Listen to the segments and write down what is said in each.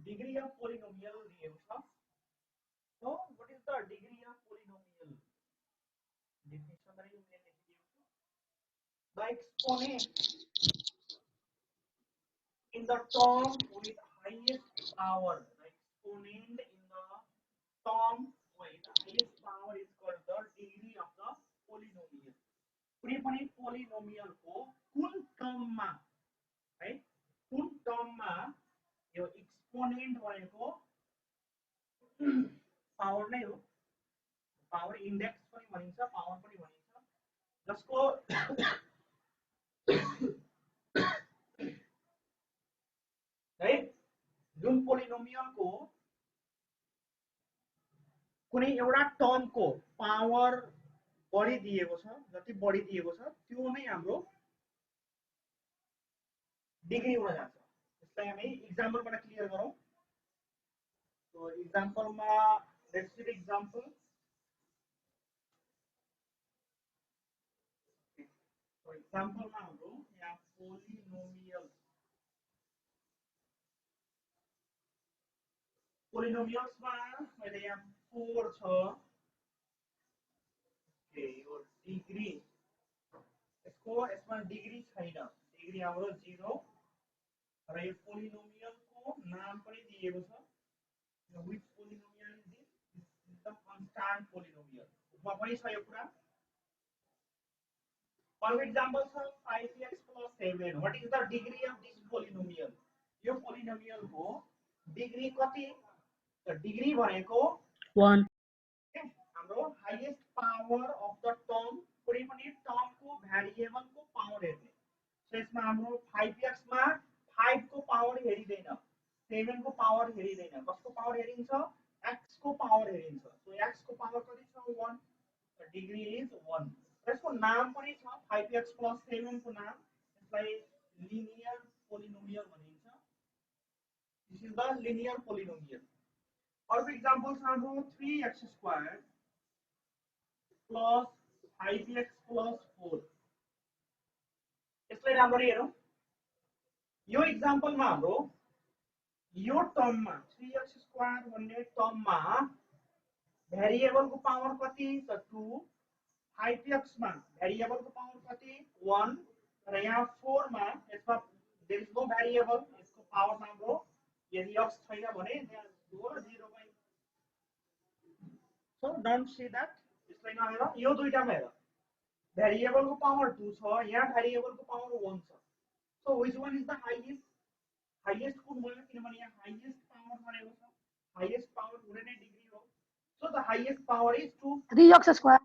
Degree of polynomial दिएको छ। So what is the degree of polynomial? Definition में मैंने लिखी है the exponent in the term with highest power. The exponent in the term with highest power is called the degree of the polynomial. कुनै पनि polynomial को कुन term मा है कुन term मा यो exponent भनेको पावर नै हो, पावर इंडेक्स पनि भनिन्छ, पावर पनि भनिन्छ, जसको है जुन पोलिनोमियल को कुनै एउटा टर्म को पावर बढी दिएको छ, जति बढी दिएको छ त्यो नै हाम्रो डिग्री हुन जान्छ। यसलाई हामी एक्जाम्पलबाट क्लियर गरौँ। So example मा let's see the example. So example मा हाम्रो यहाँ polynomials मा मैले यहाँ 4 छ। ओके यो डिग्री यसमा डिग्री छैन, डिग्री हाम्रो 0 र यो पोलिनोमियल को नाम पनि दिएको छ। Which polynomial is this? This is the constant polynomial. मा पनि छ यो कुरा। For example, 5x plus 7. What is the degree of this polynomial? यो polynomial को डिग्री कति? त डिग्री भनेको 1 हाम्रो highest power of the term, कुनै पनि टर्म को भेरिएबल को पावर हेर्ने। सो यसमा हाम्रो 5x मा 5 को पावर हेरिदैन, 7 को पावर हेरिदैन, कसको पावर हेरिन्छ? x को पावर हेरिन्छ। सो x को पावर कति छ? 1। The degree is 1। यसको नाम पनि छ 5x plus 7 को नाम, यसलाई लिनियर पोलिनोमियल भनिन्छ। This is the linear polynomial. अर्को एक्जाम्पल छ हाम्रो 3x square plus 5x plus 4। यसलाई राम्ररी हेरौँ। यो एक्जाम्पल मा हाम्रो यो टर्म मा 3x स्क्वायर भन्ने टर्म मा भेरिएबल को पावर कति छ? 2। 5x मा भेरिएबल को पावर कति? 1 र यहाँ 4 मा यसमा देयर इज नो भेरिएबल, यसको पावर हाम्रो यदि x छैन भने यहाँ 0 by. So don't see that. यसलाई नहेर, यो दुईटामा हेर, भेरिएबल को पावर 2 छ, यहाँ भेरिएबल को पावर 1 छ। So which one is the highest? Highest कुन भयो? किनभने यहाँ हाईएस्ट पावर भनेको छ, हाईएस्ट पावर हुने नै डिग्री हो। So the highest power is 2 3x square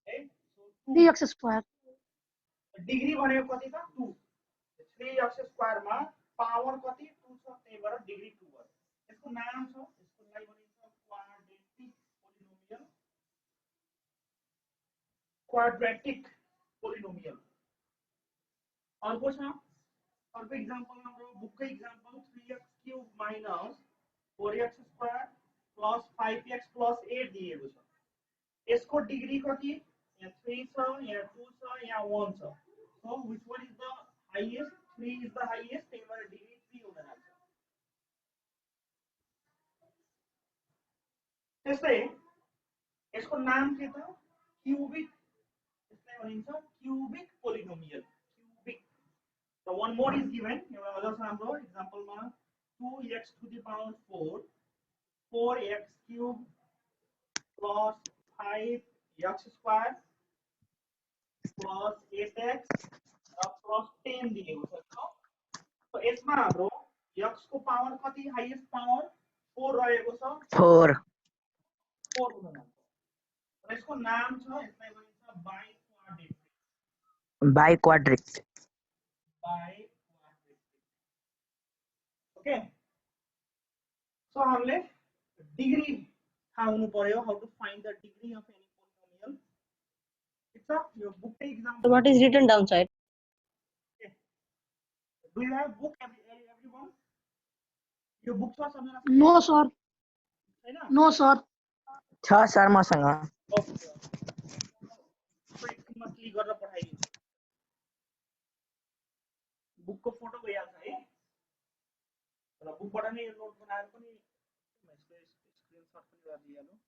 है। सो 3x स्क्वायर डिग्री भनेको कति छ? 2। 3x स्क्वायर मा पावर कति? 2 छ, त्यही भएर डिग्री 2 भयो। यसको नाम छ, यसकोलाई भनिन्छ क्वाड्रेटिक पोलिनोमियल। Quadratic polynomial. अर्को छ, अर्को एक्जाम्पल हाम्रो बुककै example 3x cube minus 4x square plus 5x plus 8 दिएको छ। यसको डिग्री कति? यहाँ 3 छ, यहाँ 2 छ, यहाँ 1 छ। So which one is the highest? 3 is the highest, त्यही भएर डिग्री 3 हुन जान्छ। त्यस्तै यसको नाम के त? क्यूबिक। यसलाई भनिन्छ cubic polynomial. Cubic. So one more is given. Other sample example ma 2x to the power 4, 4x cube plus 5x square plus 8x plus 10 दिएको छ। So यसमा हाम्रो x को पावर कति? हाईएस्ट पावर 4 रहेको छ। 4 हुन जान्छ। र यसको नाम छ, यसलाई भनिन्छ बाइक्वाड्रेटिक। बाइक्वाड्रेटिक। ओके। सो हामीले डिग्री थाहा हुनु पर्यो, how to find the degree of any polynomial. ठीक छ। यो बुककै example. What is written downside? Do you have book everyone? यो बुक छ सबैजना? No sir. हैन? No sir. छ सर मसँग। ओके। सो एकछिनमा क्लिक गरेर पठाइदिन्छु। बुकको फोटो गइहाल्छ है। र बुकबाट नै नोट बनाएर पनि यसको स्क्रिनशट पनि गरिदिइहालौँ।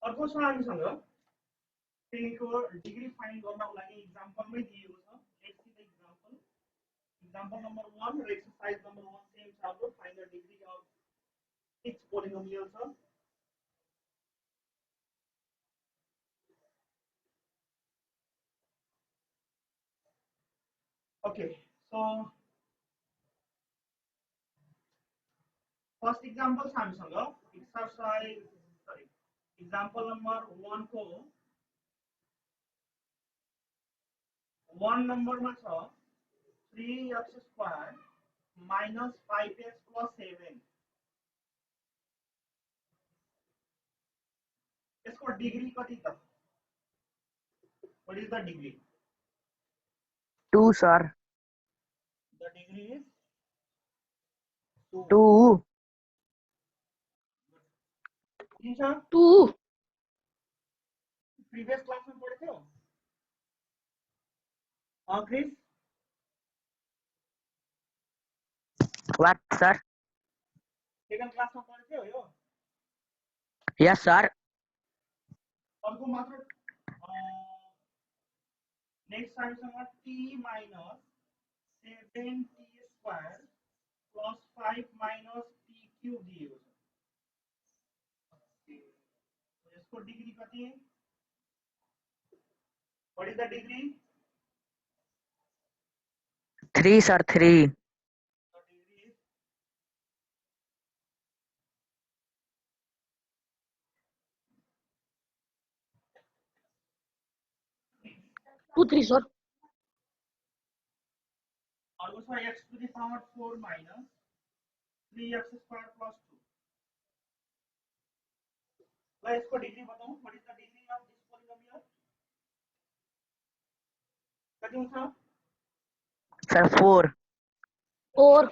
अर्को छ हामीसँग त्यहीको डिग्री फाइन्ड गर्नको लागि इक्जाम्पलमै दिएको छ। Let's see the example. Example number 1 or exercise number 1 same chapter, find the degree of each polynomial sir. Okay, so first example Samsung exercise sorry example number 1 को 1 number में छ 3x square minus 5x plus 7 इसको degree कति त? What is the degree? 2 sir. The degree is 2. 2. Previous class में पढ़े थे हो? हाँ Chris? What sir? Second class में पढ़े थे हो यो? Yes sir. अर्को मात्र नेक्स्ट टाइम सँग t minus 7t square plus 5 minus t cube दिएको छ। यसको डिग्री कति? What is the degree? 3 sir, 3. The degree is 2 3 sir. और वो x to the power 4 minus 3x square plus 2। मैं इसको डिग्री बताऊं। What is the degree of this polynomial? कति हुन्छ? Sir 4. 4.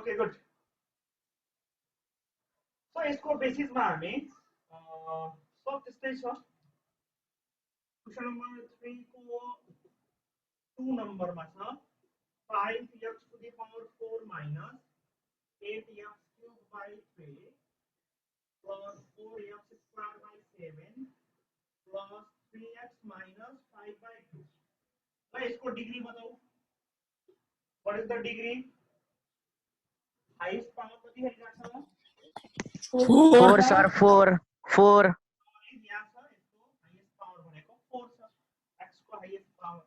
Okay, good. So यसको बेसिसमा हामी सब त्यस्तै छ। क्वेशन नम्बर 3 को 2 नम्बरमा छ 5x to the power 4 minus 8x cube by 3 plus 4x square by 7 plus 3x minus 5 by 2। मैं इसको डिग्री बताऊं। What is the degree? Highest power कति है यहाँ 4 sir, 4. 4. यहाँ छ यसको हाईएस्ट पावर भनेको 4 छ। x को हाईएस्ट पावर।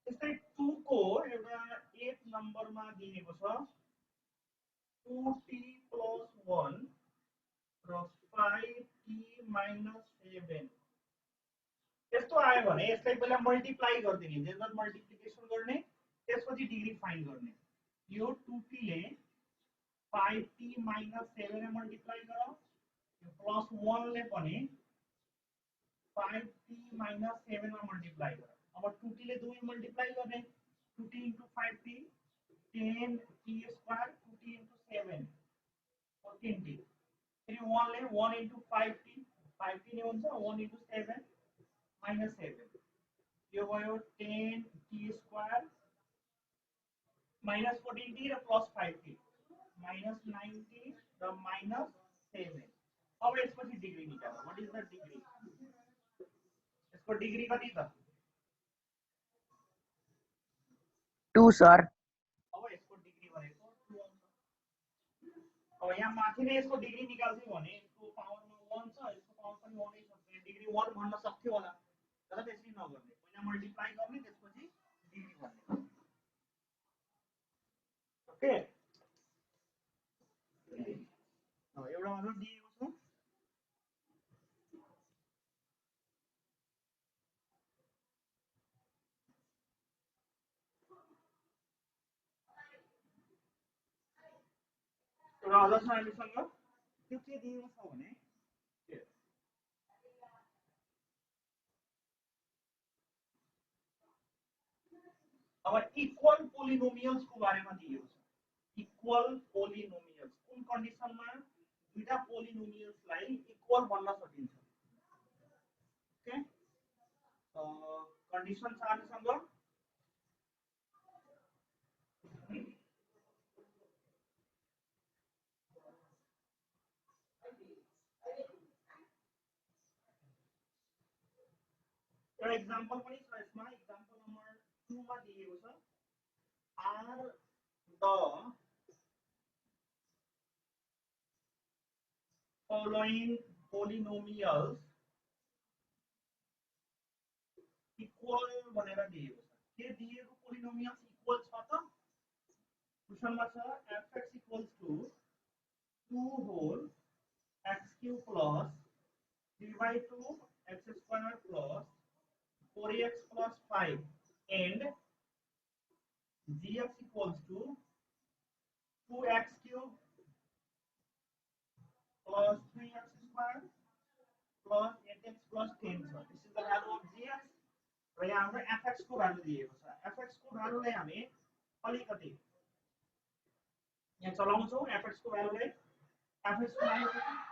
त्यस्तै 2 को एउटा 8 नम्बरमा दिएको छ 2t plus 1 र 5t minus 7। यस्तो आयो भने यसलाई पहिला मल्टिप्लाई गरिदिने, जेनरल मल्टिप्लिकेसन गर्ने, त्यसपछि डिग्री फाइन्ड गर्ने। यो 2t ले 5t minus 7 ले मल्टिप्लाई गर, यो प्लस 1 ले पनि 5t minus 7 मा मल्टिप्लाई गर। अब 2t ले 2 मल्टिप्लाई गर्ने 2t into 5t 10t square 2t into 7 14t। फेरि 1 ले 1 into 5t 5t ने हुन्छ 1 into 7 minus 7 यो भयो 10t square minus 14t र plus 5t minus 9t र minus 7। अब यसपछि डिग्री निकाल्नु। What is the degree? यसको डिग्री कति छ? 2 sir. अब यसको डिग्री भनेको 2 आउँछ। अब यहाँ माथि नै यसको डिग्री निकाल्छु भने यसको पावरमा 1 छ, यसको पावर पनि 1 नै छ। डिग्री 1 भन्न सक्थ्यो होला, तर त्यसरी नगर्ने। पहिला मल्टिप्लाई गर्ने त्यसपछि डिग्री भन्ने। र अझ छ हामीसँग त्यो के दिएको छ भने अब इक्वल पोलिनोमियल्स को बारेमा दिएको छ इक्वल पोलिनोमियल्स कुन कन्डिसनमा दुईटा पोलिनोमियल्सलाई इक्वल भन्न सकिन्छ ओके कन्डिसन छ हामीसँग एउटा एक्जाम्पल पनि छ यसमा एक्जाम्पल नम्बर 2 मा दिएको छ are the following polynomials equal भनेर दिएको छ के दिएको पोलिनोमियल्स इक्वल छ त क्वेशनमा छ fx equals to 2 whole x cube plus 3 by 2 x square plus 4x plus 5 and gx equals to 2x cube plus 3x square plus 8x plus 10 छ this is the value of gx र यहाँ हाम्रो fx को value दिएको छ fx को भ्यालुलाई हामी अलिकति यहाँ चलाउँछौं fx को भ्यालुलाई fx को भ्यालु कति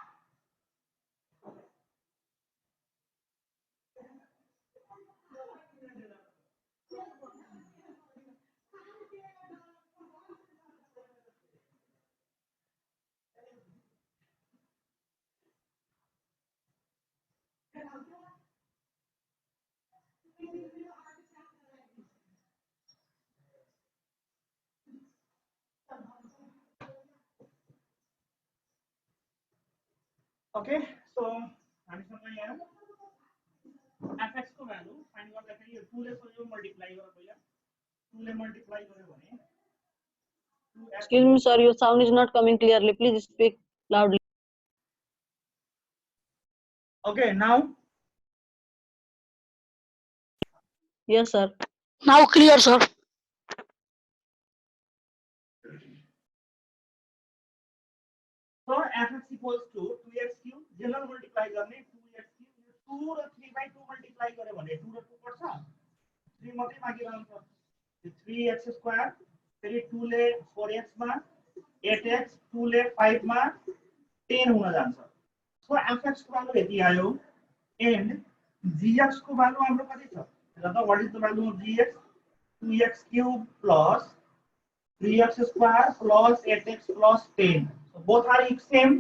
Okay, so हामीसँग यहाँ fx को भ्यालु फाइन्ड गर्दाखेरि यो 2 ले सो मल्टिप्लाई गरेर पहिला 2 ले मल्टिप्लाई गर्यो भने Excuse me, sir. Your sound is not coming clearly. Please speak loudly. Okay, now Yes, sir. Now clear, sir. so fx equals to 2x cube general multiply गर्ने 2x cube 2 र 3 by 2 multiply गर्यो भने 2 र 2 पर्छ 3 मात्रै बाँकी रहन्छ 3x square फेरि 2 ले 4x मा 8x 2 ले 5 मा 10 हुन जान्छ सो fx को भ्यालु यति आयो एन्ड gx को भ्यालु हाम्रो कति छ र त what is the value of gx 2x cube plus 3x square plus 8x plus 10 so both are same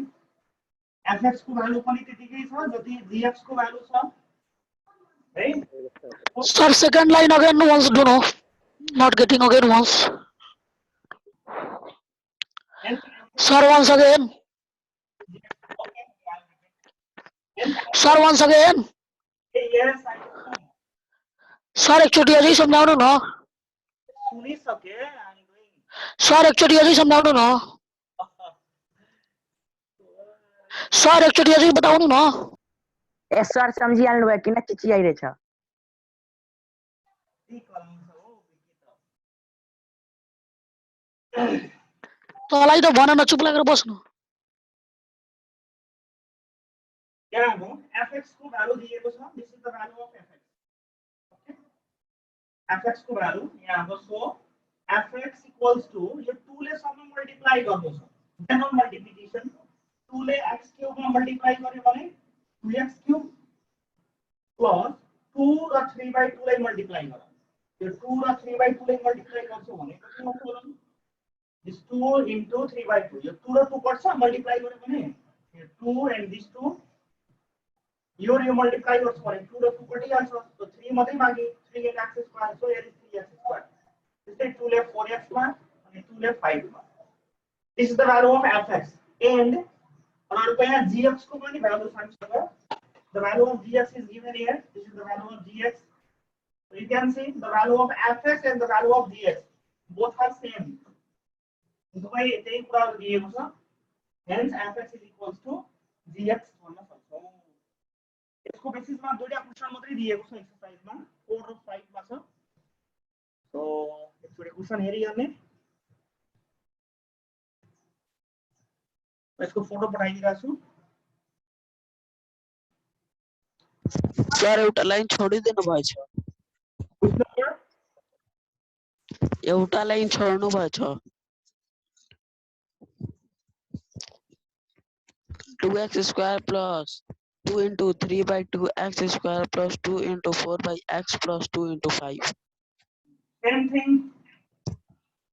fx को भ्यालु पनि त्यतिकै छ जति gx को भ्यालु छ है Sir, second line again once, do know. Not getting again once. Sir, once again. Sir, once again. yes I Sir, एकचोटि अझै सम्झाउनु न. सुनिसके I'm doing Sir, एकचोटि अझै सम्झाउनु न. Sir, एकचोटि अझै बताउनु न. ए सर सम्झिहाल्नु भयो किन चिचिआइरहेछ ठीक गर्नुहुन्छ हो तँलाई त भन न, चुप लागेर बस्नु. यहाँ हो fx को भ्यालु दिएको छ this is the value of fx okay fx को भ्यालु यहाँ हो सो fx इक्वल्स टु यो 2 ले सबै मल्टिप्लाई गर्नु छ जनरल मल्टिप्लिकेसन 2 ले x क्यूब मा मल्टिप्लाई गर्यो भने 2x क्यूब प्लस 2 र 3 by 2 लाई मल्टिप्लाई गर यो 2 र 3 by 2 लाई मल्टिप्लाई गर्छौ भने कति आउँछ होला दिस 2 into 3 by 2 यो 2 र 2 पर्छ मल्टिप्लाई गर्यो भने यो 2 and this 2 यो मल्टिप्लाई गर्छौ भने 2 र 2 कटिहाल्छ सो 3 मात्रै बाँकी 3 and x square so here is 3x square त्यस्तै 2 ले 4x मा अनि 2 ले 5 मा this is the value of fx and अर्को यहाँ gx को पनि भ्यालु छ हामीसँग the value of gx is given here this is the value of gx so you can see the value of fx and the value of gx both are same दुवै त्यही कुराहरु दिएको छ hence fx is equals to gx भन्न सक्छौं यसको बेसिसमा दुईटा question मात्रै दिएको छ एक्सरसाइजमा 4 र 5 मा छ सो एकचोटी क्वेशन हेरि गर्ने यसको फोटो पठाइदिरहेको छु। सर एउटा लाइन छोडिदिनु भएछ, बुझ्नुभयो? एउटा लाइन छोड्नु भएछ। 2x square plus 2 into 3 by 2x square plus 2 into 4 by x plus 2 into 5. Same thing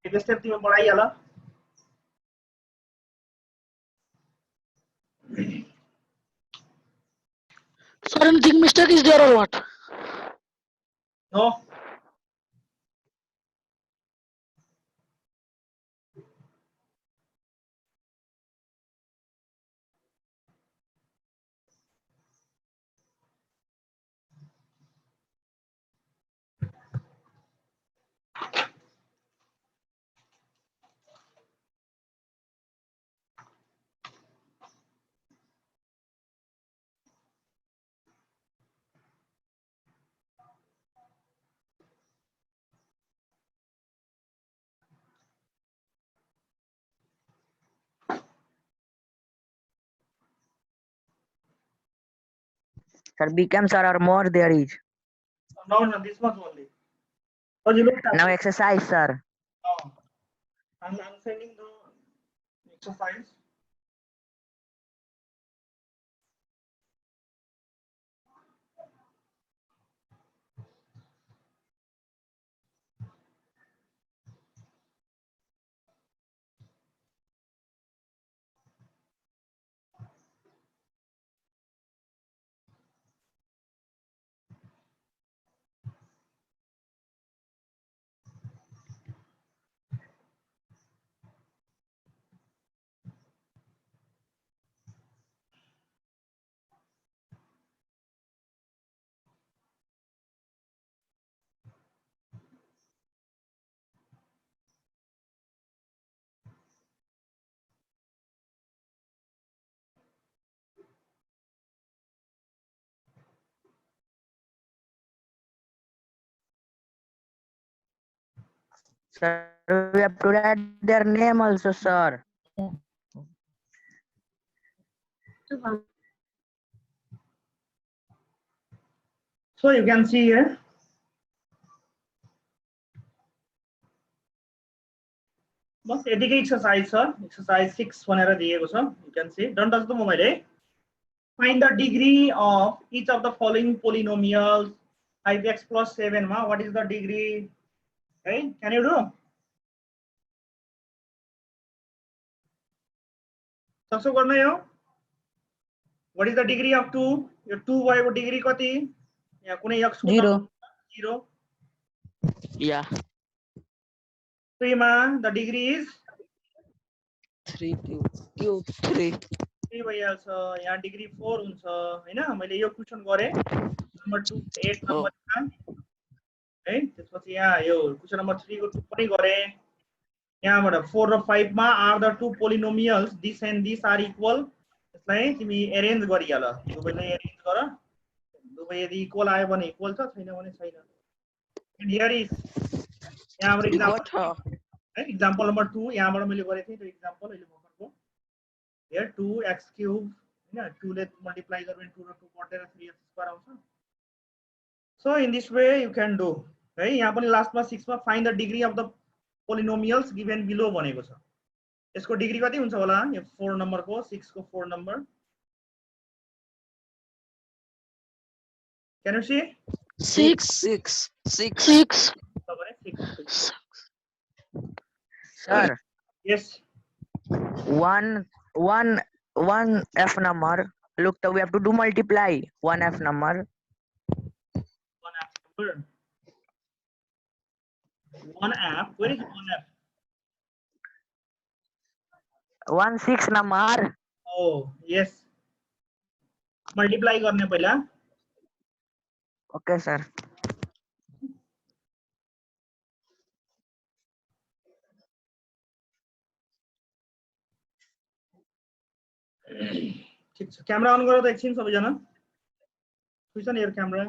यो स्टेप तिमी बढाइहाल। Sir, anything mistake is there or what? No Sir, become sir or more there is. No, this much only. So you look at Now it. exercise, sir. I'm sending the exercise. Sir, we have to write their name also, sir. So you can see here. बस यतिकै exercise छ, exercise 6 भनेर दिएको छ। You can see. Don't touch the mobile, eh? Find the degree of each of the following polynomials. 5x plus 7 ma, what is the degree? Hey, can you do? सक्छौ गर्न यो? What is the degree of 2? यो 2 भएको degree कति? यहाँ कुनै x को 0. 0. Yeah, 3 मा the degree is 3 cube 3. 3 भइहाल्छ। यहाँ डिग्री 4 हुन्छ हैन? मैले यो क्वेशन गरे नम्बर 2 8 नम्बरमा है। त्यसपछि यहाँ यो क्वेशन नम्बर 3 को 2 पनि गरे। यहाँबाट 4 र 5 मा are the two polynomials this and this are equal. यसलाई तिमी एरेन्ज गरिहाल, दुवैलाई एरेन्ज गर। दुवै यदि इक्वल आयो भने इक्वल छ, छैन भने छैन। एन्ड हियर इज यहाँबाट एक्जाम्पल है, एक्जाम्पल नम्बर 2 यहाँबाट मैले गरेको थिएँ त्यो एक्जाम्पल अहिले भर्खरको। हियर 2x क्यूब हैन, 2 ले मल्टिप्लाई गर्यो भने 2 र 2 कटेर 3x स्क्वायर आउँछ। So in this way you can do है। यहाँ पनि लास्टमा 6 मा find the degree of the polynomials given below भनेको छ। यसको डिग्री कति हुन्छ होला? यो 4 नम्बर को 6 को 4 number. Can you see? 6. 6 6 6. Sir, Yes. one F number. Look, we have to do multiply one F number. One F number. One F. Where is one F? 1 6 number. Oh yes. Multiply गर्ने पहिला। Okay, sir. ठीक छ, camera on गर त एकछिन सबैजना। सुन्छ नि यो क्यामेरा।